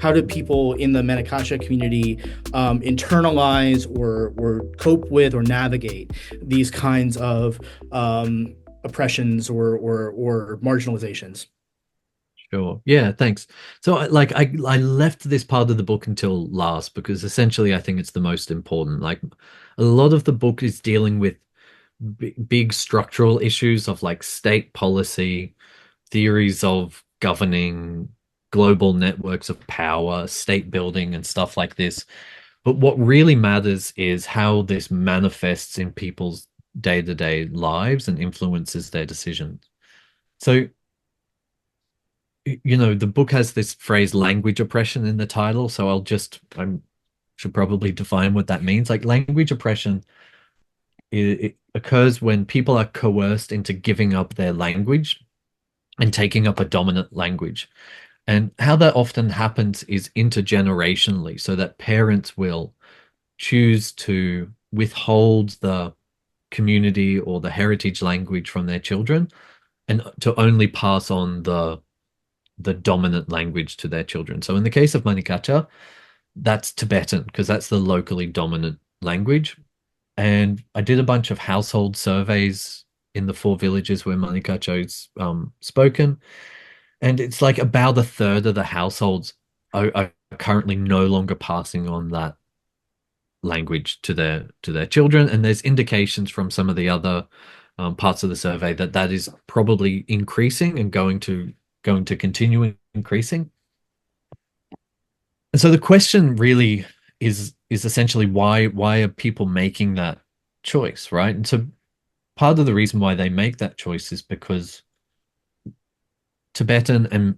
how do people in the Manegacha community internalize or cope with or navigate these kinds of oppressions or marginalizations? Sure. Yeah, thanks. So I left this part of the book until last because essentially I think it's the most important. Like a lot of the book is dealing with big structural issues of like state policy, theories of governing, global networks of power, state building and stuff like this. But what really matters is how this manifests in people's day-to-day lives and influences their decisions. So the book has this phrase language oppression in the title, so I should probably define what that means. Like language oppression, it occurs when people are coerced into giving up their language and taking up a dominant language. And how that often happens is intergenerationally, so that parents will choose to withhold the community or the heritage language from their children and to only pass on the dominant language to their children. So in the case of Manegacha, that's Tibetan because that's the locally dominant language. And I did a bunch of household surveys in the four villages where Manegacha is spoken. And it's like about a third of the households are currently no longer passing on that language to their children. And there's indications from some of the other parts of the survey that that is probably increasing and going to continue increasing. And so the question really is essentially why are people making that choice, right? And so part of the reason why they make that choice is because Tibetan and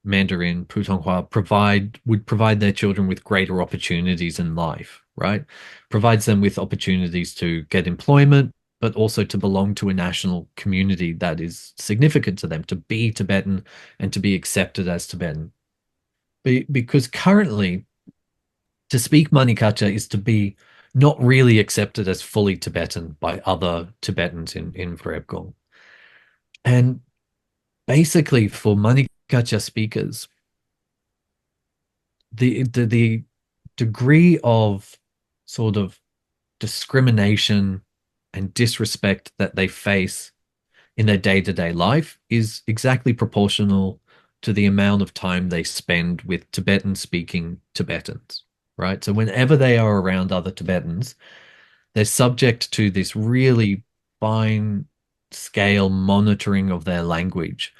Mandarin, 𝗱𝗃𝗁 would provide their children with greater opportunities in life, right? Provides them with opportunities to get employment, but also to belong to a national community that is significant to them, to be Tibetan and to be accepted as Tibetan. Because currently, to speak Manegacha is to be not really accepted as fully Tibetan by other Tibetans in 𝗱𝗃𝗁. And basically, for Manegacha speakers, the degree of sort of discrimination and disrespect that they face in their day-to-day life is exactly proportional to the amount of time they spend with Tibetan speaking Tibetans, right? So whenever they are around other Tibetans, they're subject to this really fine scale monitoring of their language,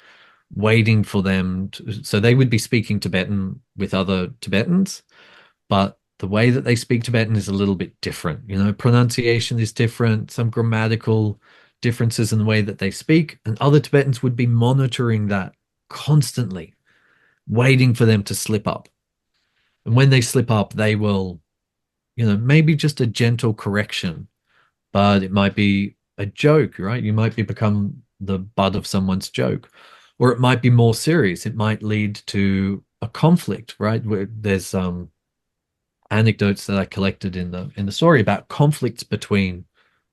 waiting for them to, so they would be speaking Tibetan with other Tibetans, but the way that they speak Tibetan is a little bit different. Pronunciation is different, some grammatical differences in the way that they speak, and other Tibetans would be monitoring that constantly, waiting for them to slip up. And when they slip up, they will, maybe just a gentle correction, but it might be a joke, right? You might become the butt of someone's joke, or it might be more serious. It might lead to a conflict, right? Where there's anecdotes that I collected in the story about conflicts between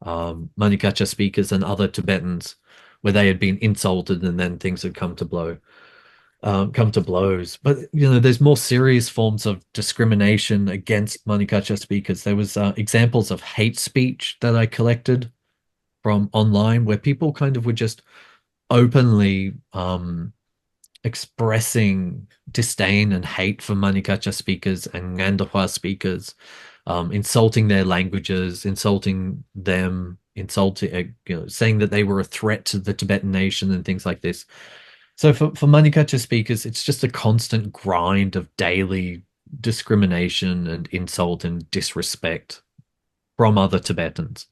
Manegacha speakers and other Tibetans, where they had been insulted and then things had come to blows. But there's more serious forms of discrimination against Manegacha speakers. There was examples of hate speech that I collected from online, where people kind of were just openly expressing disdain and hate for Manegacha speakers and 𝗱𝗃𝗁 speakers, insulting their languages, insulting them, saying that they were a threat to the Tibetan nation and things like this. So for Manegacha speakers, it's just a constant grind of daily discrimination and insult and disrespect from other Tibetans.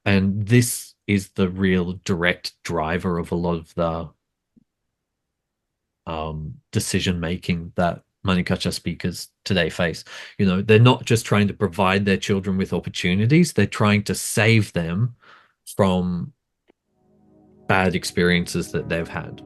And this is the real direct driver of a lot of the decision making that Manegacha speakers today face. They're not just trying to provide their children with opportunities, they're trying to save them from bad experiences that they've had.